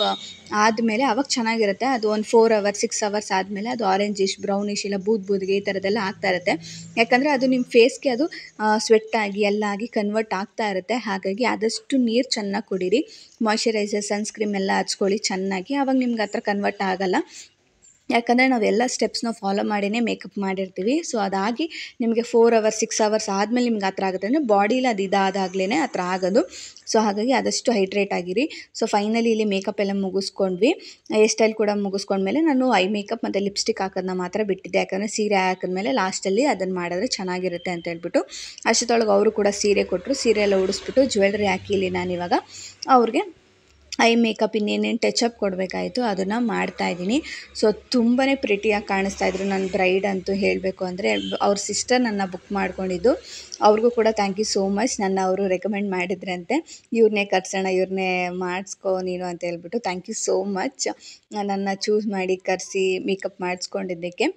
ಆದಮೇಲೆ ಅವಾಗ ಚೆನ್ನಾಗಿರುತ್ತೆ. ಅದು ಒಂದು 4 hours 6 hours ಆದಮೇಲೆ ಅದು ಆರೆಂಜಿಶ್ ಬ್ರೌನಿಶ್ ಇಲ್ಲ ಬೂದಿಗೆ ಈ ಥರದ್ದೆಲ್ಲ ಆಗ್ತಾ ಇರುತ್ತೆ. ಯಾಕಂದರೆ ಅದು ನಿಮ್ಮ ಫೇಸ್ಗೆ ಅದು ಸ್ವೆಟ್ಟಾಗಿ ಎಲ್ಲ ಆಗಿ ಕನ್ವರ್ಟ್ ಆಗ್ತಾ ಇರುತ್ತೆ. ಹಾಗಾಗಿ ಆದಷ್ಟು ನೀರು ಚೆನ್ನಾಗಿ ಕುಡೀರಿ, ಮಾಯ್ಶ್ಚರೈಸರ್ ಸನ್ಸ್ಕ್ರೀಮ್ ಎಲ್ಲ ಹಚ್ಕೊಳ್ಳಿ ಚೆನ್ನಾಗಿ, ಆವಾಗ ನಿಮ್ಗೆ ಆ ಥರ ಕನ್ವರ್ಟ್ ಆಗೋಲ್ಲ. ಯಾಕಂದರೆ ನಾವೆಲ್ಲ ಸ್ಟೆಪ್ಸ್ನ ಫಾಲೋ ಮಾಡಿನೇ ಮೇಕಪ್ ಮಾಡಿರ್ತೀವಿ. ಸೊ ಅದಾಗಿ ನಿಮಗೆ 4 ಅವರ್ಸ್ 6 ಅವರ್ಸ್ ಆದಮೇಲೆ ನಿಮ್ಗೆ ಆ ಥರ ಆಗುತ್ತೆ ಅಂದರೆ ಬಾಡೀಲಿ ಅದು ಇದಾದಾಗಲೇ ಆ ಥರ ಆಗೋದು. ಸೊ ಹಾಗಾಗಿ ಆದಷ್ಟು ಹೈಡ್ರೇಟ್ ಆಗಿರಿ. ಸೊ ಫೈನಲಿ ಇಲ್ಲಿ ಮೇಕಪ್ ಎಲ್ಲ ಮುಗಿಸ್ಕೊಂಡ್ವಿ. ಹೇರ್ ಸ್ಟೈಲ್ ಕೂಡ ಮುಗಿಸ್ಕೊಂಡ್ಮೇಲೆ ನಾನು ಐ ಮೇಕಪ್ ಮತ್ತು ಲಿಪ್ಸ್ಟಿಕ್ ಹಾಕೋದನ್ನ ಮಾತ್ರ ಬಿಟ್ಟಿದ್ದೆ. ಯಾಕಂದರೆ ಸೀರೆ ಹಾಕಿದ್ಮೇಲೆ ಲಾಸ್ಟಲ್ಲಿ ಅದನ್ನು ಮಾಡಿದ್ರೆ ಚೆನ್ನಾಗಿರುತ್ತೆ ಅಂತ ಹೇಳ್ಬಿಟ್ಟು ಅಷ್ಟೊಳಗೆ ಅವರು ಕೂಡ ಸೀರೆ ಕೊಟ್ಟರು. ಸೀರೆ ಎಲ್ಲ ಉಡಿಸ್ಬಿಟ್ಟು ಜ್ಯುವೆಲ್ರಿ ಹಾಕಿ ಇಲ್ಲಿ ನಾನಿವಾಗ ಅವ್ರಿಗೆ ಐ ಮೇಕಪ್ ಇನ್ನೇನೇನು ಟಚಪ್ ಕೊಡಬೇಕಾಯಿತು ಅದನ್ನು ಮಾಡ್ತಾಯಿದ್ದೀನಿ. ಸೊ ತುಂಬಾ ಪ್ರಿಟಿಯಾಗಿ ಕಾಣಿಸ್ತಾಯಿದ್ರು ನನ್ನ ಬ್ರೈಡ್ ಅಂತೂ ಹೇಳಬೇಕು ಅಂದರೆ. ಅವ್ರ ಸಿಸ್ಟರ್ ನನ್ನ ಬುಕ್ ಮಾಡ್ಕೊಂಡಿದ್ದು. ಅವ್ರಿಗೂ ಕೂಡ ಥ್ಯಾಂಕ್ ಯು ಸೋ ಮಚ್. ಅವರು ರೆಕಮೆಂಡ್ ಮಾಡಿದ್ರಂತೆ, ಇವ್ರನ್ನೇ ಕರ್ಸೋಣ, ಇವ್ರನ್ನೇ ಮಾಡಿಸ್ಕೊ ನೀನು ಅಂತ ಹೇಳ್ಬಿಟ್ಟು. ಥ್ಯಾಂಕ್ ಯು ಸೋ ಮಚ್ ನನ್ನ ಚೂಸ್ ಮಾಡಿ ಕರೆಸಿ ಮೇಕಪ್ ಮಾಡಿಸ್ಕೊಂಡಿದ್ದಕ್ಕೆ.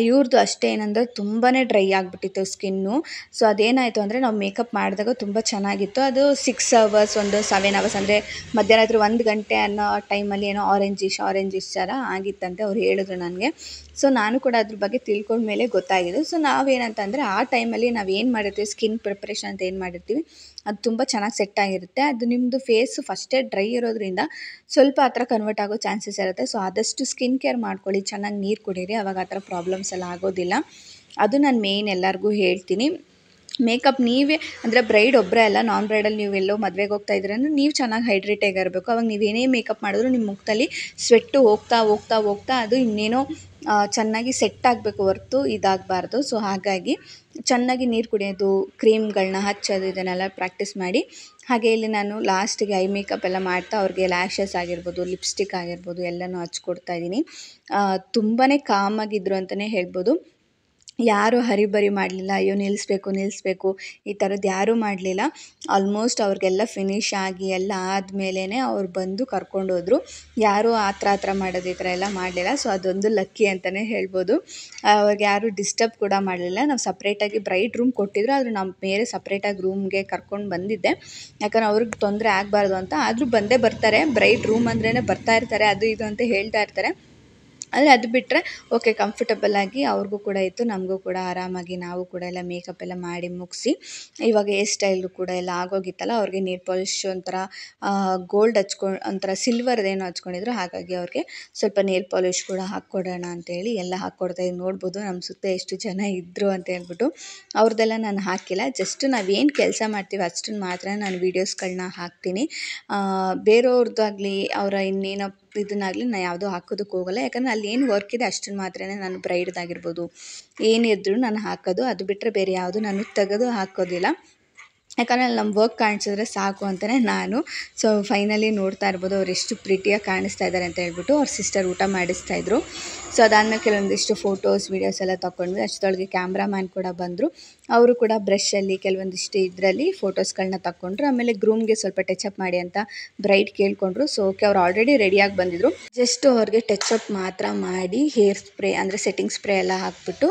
ಇವ್ರದ್ದು ಅಷ್ಟೇ ಏನಂದರೆ ತುಂಬಾ ಡ್ರೈ ಆಗಿಬಿಟ್ಟಿತ್ತು ಸ್ಕಿನ್ನು. ಸೊ ಅದೇನಾಯಿತು ಅಂದರೆ ನಾವು ಮೇಕಪ್ ಮಾಡಿದಾಗ ತುಂಬ ಚೆನ್ನಾಗಿತ್ತು. ಅದು 6 ಅವರ್ಸ್ ಒಂದು 7 ಅವರ್ಸ್ ಅಂದರೆ ಮಧ್ಯರಾತ್ರಿ 1 ಗಂಟೆ ಅನ್ನೋ ಟೈಮಲ್ಲಿ ಏನೋ ಆರೆಂಜಿಶ್ ಥರ ಆಗಿತ್ತಂತೆ ಅವ್ರು ಹೇಳಿದ್ರು ನನಗೆ. ಸೊ ನಾನು ಕೂಡ ಅದ್ರ ಬಗ್ಗೆ ತಿಳ್ಕೊಂಡ್ಮೇಲೆ ಗೊತ್ತಾಗಿದೆ. ಸೊ ನಾವೇನಂತಂದರೆ ಆ ಟೈಮಲ್ಲಿ ನಾವೇನು ಮಾಡಿರ್ತೀವಿ ಸ್ಕಿನ್ ಪ್ರಿಪ್ರೇಷನ್ ಅಂತ ಏನು ಮಾಡಿರ್ತೀವಿ ಅದು ತುಂಬ ಚೆನ್ನಾಗಿ ಸೆಟ್ ಆಗಿರುತ್ತೆ. ಅದು ನಿಮ್ಮದು ಫೇಸು ಫಸ್ಟೇ ಡ್ರೈ ಇರೋದ್ರಿಂದ ಸ್ವಲ್ಪ ಆ ಥರ ಕನ್ವರ್ಟ್ ಆಗೋ ಚಾನ್ಸಸ್ ಇರುತ್ತೆ. ಸೊ ಆದಷ್ಟು ಸ್ಕಿನ್ ಕೇರ್ ಮಾಡ್ಕೊಳ್ಳಿ, ಚೆನ್ನಾಗಿ ನೀರು ಕುಡೀರಿ, ಆವಾಗ ಆ ಥರ ಪ್ರಾಬ್ಲಮ್ಸ್ ಎಲ್ಲ ಆಗೋದಿಲ್ಲ. ಅದು ನಾನು ಮೇಯ್ನ್ ಎಲ್ಲರಿಗೂ ಹೇಳ್ತೀನಿ. ಮೇಕಪ್ ನೀವೇ ಅಂದರೆ ಬ್ರೈಡ್ ಒಬ್ಬರೇ ಅಲ್ಲ, ನಾನ್ ಬ್ರೈಡಲ್ಲಿ ನೀವು ಎಲ್ಲೋ ಮದುವೆಗೆ ಹೋಗ್ತಾ ಇದ್ದೀರ ಅಂದರೆ ನೀವು ಚೆನ್ನಾಗಿ ಹೈಡ್ರೇಟಾಗಿ ಇರಬೇಕು. ಅವಾಗ ನೀವೇನೇ ಮೇಕಪ್ ಮಾಡಿದ್ರು ನಿಮ್ಮ ಮುಖದಲ್ಲಿ ಸ್ವೆಟ್ಟು ಹೋಗ್ತಾ ಅದು ಇನ್ನೇನೋ ಚೆನ್ನಾಗಿ ಸೆಟ್ ಆಗಬೇಕು ಹೊರ್ತು ಇದಾಗಬಾರ್ದು. ಸೊ ಹಾಗಾಗಿ ಚೆನ್ನಾಗಿ ನೀರು ಕುಡಿಯೋದು, ಕ್ರೀಮ್ಗಳನ್ನ ಹಚ್ಚೋದು ಇದನ್ನೆಲ್ಲ ಪ್ರಾಕ್ಟೀಸ್ ಮಾಡಿ. ಹಾಗೆ ಇಲ್ಲಿ ನಾನು ಲಾಸ್ಟಿಗೆ ಐ ಮೇಕಪ್ ಎಲ್ಲ ಮಾಡ್ತಾ ಅವ್ರಿಗೆ ಲ್ಯಾಶಸ್ ಆಗಿರ್ಬೋದು, ಲಿಪ್ಸ್ಟಿಕ್ ಆಗಿರ್ಬೋದು ಎಲ್ಲನೂ ಹಚ್ಕೊಡ್ತಾಯಿದ್ದೀನಿ. ತುಂಬಾ ಕಾಮಾಗಿದ್ರು ಅಂತಲೇ ಹೇಳ್ಬೋದು. ಯಾರೂ ಹರಿಬರಿ ಮಾಡಲಿಲ್ಲ, ಅಯ್ಯೋ ನಿಲ್ಲಿಸ್ಬೇಕು ಈ ಥರದ್ದು ಯಾರೂ ಮಾಡಲಿಲ್ಲ. ಆಲ್ಮೋಸ್ಟ್ ಅವ್ರಿಗೆಲ್ಲ ಫಿನಿಷ್ ಆಗಿ ಎಲ್ಲ ಆದಮೇಲೆ ಅವ್ರು ಬಂದು ಕರ್ಕೊಂಡೋದ್ರು. ಯಾರೂ ಆ ಥರ ಮಾಡೋದು ಈ ಥರ ಎಲ್ಲ ಮಾಡಲಿಲ್ಲ. ಸೊ ಅದೊಂದು ಲಕ್ಕಿ ಅಂತಲೇ ಹೇಳ್ಬೋದು. ಅವ್ರಿಗೆ ಯಾರೂ ಡಿಸ್ಟರ್ಬ್ ಕೂಡ ಮಾಡಲಿಲ್ಲ. ನಾವು ಸಪ್ರೇಟಾಗಿ ಬ್ರೈಡ್ ರೂಮ್ ಕೊಟ್ಟಿದ್ರು, ಆದರೂ ನಾವು ಬೇರೆ ಸಪ್ರೇಟಾಗಿ ರೂಮ್ಗೆ ಕರ್ಕೊಂಡು ಬಂದಿದ್ದೆ. ಯಾಕಂದ್ರೆ ಅವ್ರಿಗೆ ತೊಂದರೆ ಆಗಬಾರ್ದು ಅಂತ. ಆದರೂ ಬಂದೇ ಬರ್ತಾರೆ, ಬ್ರೈಡ್ ರೂಮ್ ಅಂದ್ರೇ ಬರ್ತಾ ಇರ್ತಾರೆ, ಅದು ಇದು ಅಂತ ಹೇಳ್ತಾ ಇರ್ತಾರೆ. ಆದರೆ ಅದು ಬಿಟ್ಟರೆ ಓಕೆ ಕಂಫರ್ಟಬಲ್ಲಾಗಿ ಅವ್ರಿಗೂ ಕೂಡ ಇತ್ತು, ನಮಗೂ ಕೂಡ ಆರಾಮಾಗಿ ನಾವು ಕೂಡ ಎಲ್ಲ ಮೇಕಪ್ ಎಲ್ಲ ಮಾಡಿ ಮುಗಿಸಿ ಇವಾಗ ಹೇರ್ ಸ್ಟೈಲು ಕೂಡ ಎಲ್ಲ ಆಗೋಗಿತ್ತಲ್ಲ. ಅವ್ರಿಗೆ ನೀರ್ ಪಾಲಿಶ್ ಒಂಥರ ಗೋಲ್ಡ್ ಒಂಥರ ಸಿಲ್ವರ್ದೇನೋ ಹಚ್ಕೊಂಡಿದ್ರು. ಹಾಗಾಗಿ ಅವ್ರಿಗೆ ಸ್ವಲ್ಪ ನೇಲ್ ಪಾಲಿಶ್ ಕೂಡ ಹಾಕ್ಕೊಡೋಣ ಅಂತೇಳಿ ಎಲ್ಲ ಹಾಕ್ಕೊಡ್ತಾಯಿದ್ದು ನೋಡ್ಬೋದು. ನಮ್ಮ ಸುತ್ತ ಎಷ್ಟು ಜನ ಇದ್ದರು ಅಂತ ಹೇಳ್ಬಿಟ್ಟು. ಅವ್ರದ್ದೆಲ್ಲ ನಾನು ಹಾಕಿಲ್ಲ, ಜಸ್ಟ್ ನಾವೇನು ಕೆಲಸ ಮಾಡ್ತೀವಿ ಅಷ್ಟನ್ನು ಮಾತ್ರ ನಾನು ವೀಡಿಯೋಸ್ಗಳನ್ನ ಹಾಕ್ತೀನಿ. ಬೇರೆಯವ್ರದ್ದಾಗಲಿ ಅವರ ಇನ್ನೇನೋ ಇದನ್ನಾಗಲಿ ನಾನು ಯಾವುದೂ ಹಾಕೋದಕ್ಕೆ ಹೋಗಲ್ಲ. ಯಾಕಂದರೆ ಅಲ್ಲಿ ಏನು ವರ್ಕ್ ಇದೆ ಅಷ್ಟನ್ನು ಮಾತ್ರ ನಾನು ಬ್ರೈಡ್ದಾಗಿರ್ಬೋದು ಏನಿದ್ರು ನಾನು ಹಾಕೋದು. ಅದು ಬಿಟ್ಟರೆ ಬೇರೆ ಯಾವುದು ನಾನು ತೆಗೆದು ಹಾಕೋದಿಲ್ಲ. ಯಾಕಂದರೆ ಅಲ್ಲಿ ನಮ್ಮ ವರ್ಕ್ ಕಾಣಿಸಿದ್ರೆ ಸಾಕು ಅಂತಲೇ ನಾನು. ಸೊ ಫೈನಲಿ ನೋಡ್ತಾ ಇರ್ಬೋದು ಅವ್ರು ಎಷ್ಟು ಪ್ರಿಟಿಯಾಗಿ ಕಾಣಿಸ್ತಾ ಇದ್ದಾರೆ ಅಂತ ಹೇಳ್ಬಿಟ್ಟು. ಅವ್ರ ಸಿಸ್ಟರ್ ಊಟ ಮಾಡಿಸ್ತಾಯಿದ್ರು. ಸೊ ಅದಾದಮೇಲೆ ಕೆಲವೊಂದಿಷ್ಟು ಫೋಟೋಸ್ ವೀಡಿಯೋಸ್ ಎಲ್ಲ ತೊಗೊಂಡ್ವಿ. ಅಷ್ಟರೊಳಗೆ ಕ್ಯಾಮ್ರಾಮ್ಯಾನ್ ಕೂಡ ಬಂದರು. ಅವರು ಕೂಡ ಬ್ರಷಲ್ಲಿ ಕೆಲವೊಂದಿಷ್ಟು ಇದರಲ್ಲಿ ಫೋಟೋಸ್ಗಳನ್ನ ತಗೊಂಡ್ರು. ಆಮೇಲೆ ಗ್ರೂಮ್ಗೆ ಸ್ವಲ್ಪ ಟಚಪ್ ಮಾಡಿ ಅಂತ ಬ್ರೈಡ್ ಕೇಳ್ಕೊಂಡ್ರು. ಸೊ ಓಕೆ ಅವ್ರು ಆಲ್ರೆಡಿ ರೆಡಿಯಾಗಿ ಬಂದಿದ್ದರು. ಜಸ್ಟ್ ಅವ್ರಿಗೆ ಟಚಪ್ ಮಾತ್ರ ಮಾಡಿ ಹೇರ್ ಸ್ಪ್ರೇ ಅಂದರೆ ಸೆಟ್ಟಿಂಗ್ ಸ್ಪ್ರೇ ಎಲ್ಲ ಹಾಕ್ಬಿಟ್ಟು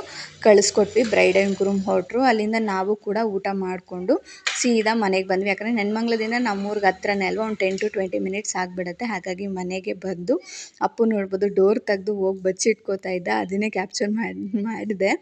ಕಳಿಸ್ಕೊಟ್ವಿ. ಬ್ರೈಡ್ ಆ್ಯಂಡ್ ಗ್ರೂಮ್ ಹೊರಟರು. ಅಲ್ಲಿಂದ ನಾವು ಕೂಡ ಊಟ ಮಾಡಿಕೊಂಡು ಸೀದಾ ಮನೆಗೆ ಬಂದ್ವಿ. ಯಾಕಂದರೆ ನೆನ್ಮಂಗ್ಲದಿಂದ ನಮ್ಮೂರಿಗೆ ಹತ್ರನೇ ಅಲ್ವಾ, ಒಂದು 10 to 20 ಮಿನಿಟ್ಸ್ ಆಗಿಬಿಡುತ್ತೆ. ಹಾಗಾಗಿ ಮನೆಗೆ ಬಂದು ಅಪ್ಪು ನೋಡ್ಬೋದು ಡೋರ್ ತೆಗೆದು ಹೋಗಿ ಬಚ್ಚಿಟ್ಕೋತಾ ಇದ್ದ, ಅದನ್ನೇ ಕ್ಯಾಪ್ಚರ್ ಮಾಡಿದೆ.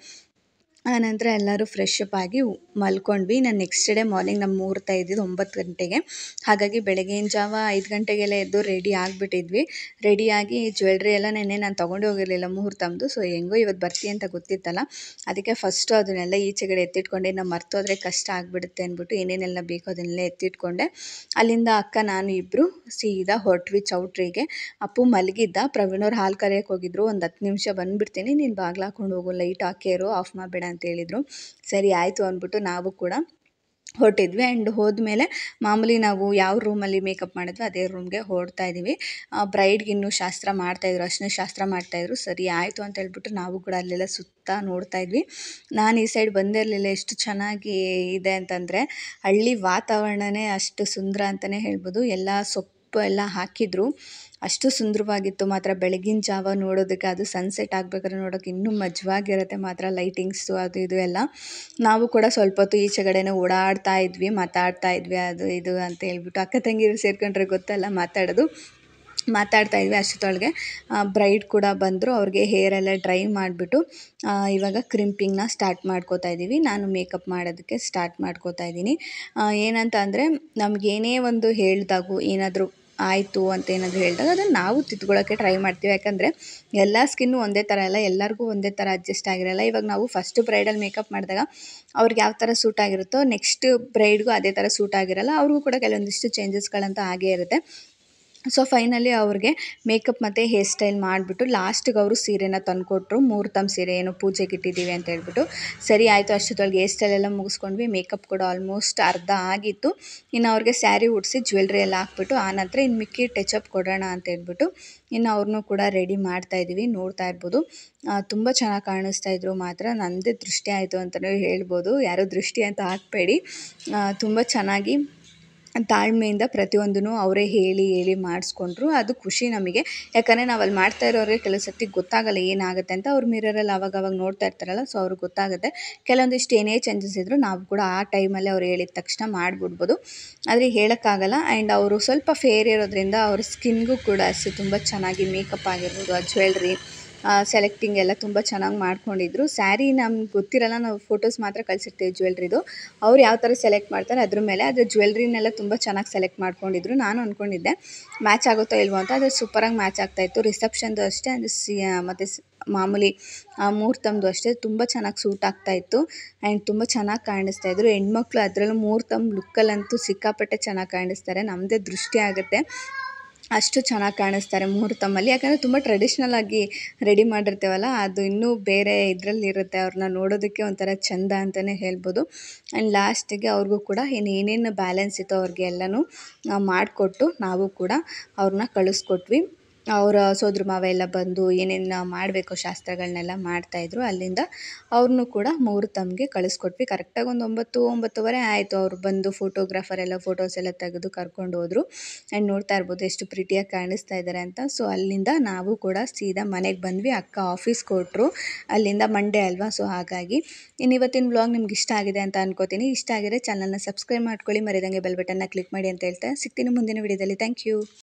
ಆನಂತರ ಎಲ್ಲರೂ ಫ್ರೆಶ್ ಅಪ್ ಆಗಿ ಮಲ್ಕೊಂಡ್ವಿ. ನಾನು ನೆಕ್ಸ್ಟ್ ಡೇ ಮಾರ್ನಿಂಗ್ ನಮ್ಮ ಮುಹೂರ್ತ ಇದ್ದಿದ್ದು 9 ಗಂಟೆಗೆ. ಹಾಗಾಗಿ ಬೆಳಗಿನ ಜಾವ 5 ಗಂಟೆಗೆಲ್ಲ ಎದ್ದು ರೆಡಿ ಆಗಿಬಿಟ್ಟಿದ್ವಿ. ರೆಡಿಯಾಗಿ ಜ್ಯುವೆಲ್ರಿ ಎಲ್ಲ ನೆನ್ನೆ ನಾನು ತೊಗೊಂಡು ಹೋಗಿರಲಿಲ್ಲ ಮುಹೂರ್ತಮ್ದು. ಸೊ ಹೆಂಗೋ ಇವತ್ತು ಬರ್ತೀವಿ ಅಂತ ಗೊತ್ತಿತ್ತಲ್ಲ, ಅದಕ್ಕೆ ಫಸ್ಟು ಅದನ್ನೆಲ್ಲ ಈಚೆಗಡೆ ಎತ್ತಿಟ್ಕೊಂಡೆ. ನಾವು ಮರ್ತೋದ್ರೆ ಕಷ್ಟ ಆಗಿಬಿಡುತ್ತೆ ಅಂದ್ಬಿಟ್ಟು ಏನೇನೆಲ್ಲ ಬೇಕೋ ಅದನ್ನೆಲ್ಲ ಎತ್ತಿಟ್ಕೊಂಡೆ. ಅಲ್ಲಿಂದ ಅಕ್ಕ ನಾನು ಇಬ್ಬರು ಸೀದಾ ಹೊರಟ್ವಿ ಚೌಟ್ರಿಗೆ. ಅಪ್ಪು ಮಲಗಿದ್ದ, ಪ್ರವೀಣವ್ರು ಹಾಲು ಕರೆಯೋಕ್ಕೆ ಹೋಗಿದ್ರು. ಒಂದು 10 ನಿಮಿಷ ಬಂದುಬಿಡ್ತೀನಿ, ನೀನು ಬಾಗಿಲು ಹಾಕ್ಕೊಂಡು ಹೋಗು, ಲೈಟ್ ಹಾಕೇರು, ಆಫ್ ಮಾಡಬೇಡ ಅಂತ ಹೇಳಿದರು. ಸರಿ ಆಯಿತು ಅಂದ್ಬಿಟ್ಟು ನಾವು ಕೂಡ ಹೊರಟಿದ್ವಿ. ಆ್ಯಂಡ್ ಹೋದ್ಮೇಲೆ ಮಾಮೂಲಿ ನಾವು ಯಾವ ರೂಮಲ್ಲಿ ಮೇಕಪ್ ಮಾಡಿದ್ವಿ ಅದೇ ರೂಮ್ಗೆ ಹೊರಡ್ತಾ ಇದ್ದೀವಿ. ಬ್ರೈಡ್ಗೆ ಇನ್ನೂ ಶಾಸ್ತ್ರ ಮಾಡ್ತಾಯಿದ್ರು, ಅರ್ಶಿನ ಶಾಸ್ತ್ರ ಮಾಡ್ತಾಯಿದ್ರು. ಸರಿ ಆಯಿತು ಅಂತ ಹೇಳ್ಬಿಟ್ಟು ನಾವು ಕೂಡ ಅಲ್ಲೆಲ್ಲ ಸುತ್ತ ನೋಡ್ತಾ ಇದ್ವಿ. ನಾನು ಈ ಸೈಡ್ ಬಂದಿರಲಿಲ್ಲ. ಎಷ್ಟು ಚೆನ್ನಾಗಿ ಇದೆ ಅಂತಂದರೆ ಹಳ್ಳಿ ವಾತಾವರಣನೇ ಅಷ್ಟು ಸುಂದರ ಅಂತಲೇ ಹೇಳ್ಬೋದು. ಎಲ್ಲ ಸೊಪ್ಪು ಎಲ್ಲ ಹಾಕಿದ್ರು, ಅಷ್ಟು ಸುಂದರವಾಗಿತ್ತು ಮಾತ್ರ. ಬೆಳಗಿನ ಜಾವ ನೋಡೋದಕ್ಕೆ, ಅದು ಸನ್ಸೆಟ್ ಆಗಬೇಕಾದ್ರೆ ನೋಡೋಕ್ಕೆ ಇನ್ನೂ ಮಜವಾಗಿರುತ್ತೆ ಮಾತ್ರ. ಲೈಟಿಂಗ್ಸು ಅದು ಇದು ಎಲ್ಲ. ನಾವು ಕೂಡ ಸ್ವಲ್ಪ ಹೊತ್ತು ಈಚೆಗಡೆನೇ ಓಡಾಡ್ತಾ ಇದ್ವಿ, ಮಾತಾಡ್ತಾ ಇದ್ವಿ, ಅದು ಇದು ಅಂತ ಹೇಳ್ಬಿಟ್ಟು. ಅಕ್ಕ ತಂಗಿರು ಸೇರ್ಕೊಂಡ್ರೆ ಗೊತ್ತಲ್ಲ ಮಾತಾಡ್ತಾ ಇದ್ವಿ. ಅಷ್ಟೊಳಗೆ ಬ್ರೈಡ್ ಕೂಡ ಬಂದರು. ಅವ್ರಿಗೆ ಹೇರೆಲ್ಲ ಡ್ರೈ ಮಾಡಿಬಿಟ್ಟು ಇವಾಗ ಕ್ರಿಂಪಿಂಗ್ನ ಸ್ಟಾರ್ಟ್ ಮಾಡ್ಕೋತಾ ಇದ್ದೀವಿ. ನಾನು ಮೇಕಪ್ ಮಾಡೋದಕ್ಕೆ ಸ್ಟಾರ್ಟ್ ಮಾಡ್ಕೋತಾ ಇದ್ದೀನಿ. ಏನಂತ ಅಂದರೆ ನಮಗೇನೇ ಒಂದು ಹೇಳಿದಾಗೂ ಏನಾದರೂ ಆಯಿತು ಅಂತ ಏನಾದರೂ ಹೇಳಿದಾಗ ಅದನ್ನು ನಾವು ತಿದ್ಕೊಳ್ಳೋಕ್ಕೆ ಟ್ರೈ ಮಾಡ್ತೀವಿ. ಯಾಕಂದರೆ ಎಲ್ಲ ಸ್ಕಿನ್ನು ಒಂದೇ ಥರ ಇಲ್ಲ, ಎಲ್ಲರಿಗೂ ಒಂದೇ ಥರ ಅಡ್ಜಸ್ಟ್ ಆಗಿರಲ್ಲ. ಇವಾಗ ನಾವು ಫಸ್ಟು ಬ್ರೈಡಲ್ ಮೇಕಪ್ ಮಾಡಿದಾಗ ಅವ್ರಿಗೆ ಯಾವ ಥರ ಸೂಟ್ ಆಗಿರುತ್ತೋ ನೆಕ್ಸ್ಟ್ ಬ್ರೈಡ್ಗೂ ಅದೇ ಥರ ಸೂಟ್ ಆಗಿರಲ್ಲ. ಅವ್ರಿಗೂ ಕೂಡ ಕೆಲವೊಂದಿಷ್ಟು ಚೇಂಜಸ್ಗಳಂತ ಆಗೇ ಇರುತ್ತೆ. ಸೊ ಫೈನಲಿ ಅವ್ರಿಗೆ ಮೇಕಪ್ ಮತ್ತು ಹೇರ್ ಸ್ಟೈಲ್ ಮಾಡಿಬಿಟ್ಟು ಲಾಸ್ಟಿಗೆ ಅವರು ಸೀರೆನ ತಂದುಕೊಟ್ರು. ಮುಹೂರ್ತಮ್ ಸೀರೆ ಏನು ಪೂಜೆಗೆ ಇಟ್ಟಿದ್ದೀವಿ ಅಂತ ಹೇಳ್ಬಿಟ್ಟು. ಸರಿ ಆಯಿತು, ಅಷ್ಟೊತ್ತೊಳಗೆ ಹೇರ್ ಸ್ಟೈಲ್ ಎಲ್ಲ ಮುಗಿಸ್ಕೊಂಡ್ವಿ. ಮೇಕಪ್ ಕೂಡ ಆಲ್ಮೋಸ್ಟ್ ಅರ್ಧ ಆಗಿತ್ತು. ಇನ್ನು ಅವ್ರಿಗೆ ಸ್ಯಾರಿ ಉಡಿಸಿ ಜ್ಯುವೆಲ್ರಿ ಎಲ್ಲ ಹಾಕ್ಬಿಟ್ಟು ಆನಂತರ ಇನ್ನು ಮಿಕ್ಕಿ ಟಚಪ್ ಕೊಡೋಣ ಅಂತ ಹೇಳ್ಬಿಟ್ಟು ಇನ್ನು ಅವ್ರನ್ನೂ ಕೂಡ ರೆಡಿ ಮಾಡ್ತಾಯಿದ್ದೀವಿ. ನೋಡ್ತಾ ಇರ್ಬೋದು ತುಂಬ ಚೆನ್ನಾಗಿ ಕಾಣಿಸ್ತಾಯಿದ್ರು. ಮಾತ್ರ ನನ್ನದೇ ದೃಷ್ಟಿ ಆಯಿತು ಅಂತಲೇ ಹೇಳ್ಬೋದು. ಯಾರೋ ದೃಷ್ಟಿ ಅಂತ ಹಾಕಬೇಡಿ. ತುಂಬ ಚೆನ್ನಾಗಿ ತಾಳ್ಮೆಯಿಂದ ಪ್ರತಿಯೊಂದೂ ಅವರೇ ಹೇಳಿ ಮಾಡಿಸ್ಕೊಂಡ್ರು. ಅದು ಖುಷಿ ನಮಗೆ. ಯಾಕಂದರೆ ನಾವು ಅಲ್ಲಿ ಮಾಡ್ತಾ ಇರೋರಿಗೆ ಕೆಲವು ಸರ್ತಿ ಗೊತ್ತಾಗಲ್ಲ ಏನಾಗುತ್ತೆ ಅಂತ. ಅವ್ರು ಮಿರರಲ್ಲಿ ಆವಾಗ ನೋಡ್ತಾ ಇರ್ತಾರಲ್ಲ, ಸೊ ಅವ್ರಿಗೆ ಗೊತ್ತಾಗುತ್ತೆ. ಕೆಲವೊಂದಿಷ್ಟು ಏನೇ ಚೇಂಜಸ್ ಇದ್ದರೂ ನಾವು ಕೂಡ ಆ ಟೈಮಲ್ಲಿ ಅವ್ರು ಹೇಳಿದ ತಕ್ಷಣ ಮಾಡಿಬಿಡ್ಬೋದು. ಆದರೆ ಹೇಳೋಕ್ಕಾಗಲ್ಲ. ಆ್ಯಂಡ್ ಅವರು ಸ್ವಲ್ಪ ಫೇರ್ ಇರೋದ್ರಿಂದ ಅವ್ರ ಸ್ಕಿನ್ಗೂ ಕೂಡ ಅಷ್ಟೇ ತುಂಬ ಚೆನ್ನಾಗಿ ಮೇಕಪ್ ಆಗಿರ್ಬೋದು, ಆ ಜ್ಯುವೆಲ್ರಿ ಸೆಲೆಕ್ಟಿಂಗ್ ಎಲ್ಲ ತುಂಬ ಚೆನ್ನಾಗಿ ಮಾಡ್ಕೊಂಡಿದ್ರು. ಸ್ಯಾರಿ ನಮ್ಗೆ ಗೊತ್ತಿರಲ್ಲ, ನಾವು ಫೋಟೋಸ್ ಮಾತ್ರ ಕಳಿಸಿರ್ತೀವಿ ಜ್ಯುವೆಲ್ರಿದು. ಅವ್ರು ಯಾವ ಥರ ಸೆಲೆಕ್ಟ್ ಮಾಡ್ತಾರೆ ಅದ್ರ ಮೇಲೆ. ಆದರೆ ಜ್ಯುವೆಲ್ರಿನೆಲ್ಲ ತುಂಬ ಚೆನ್ನಾಗಿ ಸೆಲೆಕ್ಟ್ ಮಾಡ್ಕೊಂಡಿದ್ರು. ನಾನು ಅಂದ್ಕೊಂಡಿದ್ದೆ ಮ್ಯಾಚ್ ಆಗುತ್ತೋ ಇಲ್ವೋ ಅಂತ, ಅದು ಸೂಪರಾಗಿ ಮ್ಯಾಚ್ ಆಗ್ತಾಯಿತ್ತು. ರಿಸೆಪ್ಷನ್ದು ಅಷ್ಟೇ, ಅದು ಮತ್ತು ಮಾಮೂಲಿ ಮುಹೂರ್ತಮ್ದು ಅಷ್ಟೇ ತುಂಬ ಚೆನ್ನಾಗಿ ಸೂಟ್ ಆಗ್ತಾಯಿತ್ತು. ಆ್ಯಂಡ್ ತುಂಬ ಚೆನ್ನಾಗಿ ಕಾಣಿಸ್ತಾಯಿದ್ರು ಹೆಣ್ಮಕ್ಳು. ಅದರಲ್ಲೂ ಮುಹೂರ್ತಮ್ ಲುಕ್ಕಲ್ಲಂತೂ ಸಿಕ್ಕಾಪಟ್ಟೆ ಚೆನ್ನಾಗಿ ಕಾಣಿಸ್ತಾರೆ. ನಮ್ಮದೇ ದೃಷ್ಟಿ ಆಗುತ್ತೆ, ಅಷ್ಟು ಚೆನ್ನಾಗಿ ಕಾಣಿಸ್ತಾರೆ ಮುಹೂರ್ತಮಲ್ಲಿ. ಯಾಕಂದರೆ ತುಂಬ ಟ್ರೆಡಿಷ್ನಲ್ ಆಗಿ ರೆಡಿ ಮಾಡಿರ್ತೇವಲ್ಲ, ಅದು ಇನ್ನೂ ಬೇರೆ ಇದರಲ್ಲಿರುತ್ತೆ. ಅವ್ರನ್ನ ನೋಡೋದಕ್ಕೆ ಒಂಥರ ಚೆಂದ ಅಂತಲೇ ಹೇಳ್ಬೋದು. ಆ್ಯಂಡ್ ಲಾಸ್ಟಿಗೆ ಅವ್ರಿಗೂ ಕೂಡ ಏನೇನು ಬ್ಯಾಲೆನ್ಸ್ ಇತ್ತೋ ಅವ್ರಿಗೆ ಎಲ್ಲನೂ ಮಾಡಿಕೊಟ್ಟು ನಾವು ಕೂಡ ಅವ್ರನ್ನ ಕಳಿಸ್ಕೊಟ್ವಿ. ಅವರ ಸೋದ್ರ ಮಾವ ಎಲ್ಲ ಬಂದು ಏನೇನು ಮಾಡಬೇಕು ಶಾಸ್ತ್ರಗಳನ್ನೆಲ್ಲ ಮಾಡ್ತಾಯಿದ್ರು. ಅಲ್ಲಿಂದ ಅವ್ರನ್ನೂ ಕೂಡ ಮುಹೂರ್ತಮ್ಗೆ ಕಳಿಸ್ಕೊಟ್ವಿ. ಕರೆಕ್ಟಾಗಿ ಒಂದು 9-9:30 ಆಯಿತು. ಅವ್ರು ಬಂದು ಫೋಟೋಗ್ರಾಫರ್ ಎಲ್ಲ ಫೋಟೋಸ್ ಎಲ್ಲ ತೆಗೆದು ಕರ್ಕೊಂಡು ಹೋದರು. ಆ್ಯಂಡ್ ನೋಡ್ತಾ ಇರ್ಬೋದು ಎಷ್ಟು ಪ್ರಿಟಿಯಾಗಿ ಕಾಣಿಸ್ತಾ ಇದ್ದಾರೆ ಅಂತ. ಸೊ ಅಲ್ಲಿಂದ ನಾವು ಕೂಡ ಸೀದಾ ಮನೆಗೆ ಬಂದ್ವಿ. ಅಕ್ಕ ಆಫೀಸ್ಗೆ ಕೊಟ್ಟರು. ಅಲ್ಲಿಂದ ಮಂಡೇ ಅಲ್ವಾ, ಸೊ ಹಾಗಾಗಿ ಇನ್ನು ಇವತ್ತಿನ ವ್ಲಾಗ್ ನಿಮ್ಗೆ ಇಷ್ಟ ಆಗಿದೆ ಅಂತ ಅನ್ಕೋತೀನಿ. ಇಷ್ಟ ಆಗಿದ್ರೆ ಚಾನಲ್ನ ಸಬ್ಸ್ಕ್ರೈಬ್ ಮಾಡ್ಕೊಳ್ಳಿ, ಮರಿದಂಗೆ ಬೆಲ್ ಬಟನ್ನ ಕ್ಲಿಕ್ ಮಾಡಿ ಅಂತ ಹೇಳ್ತಾ ಸಿಗ್ತೀನಿ ಮುಂದಿನ ವಿಡಿಯೋದಲ್ಲಿ. Thank you.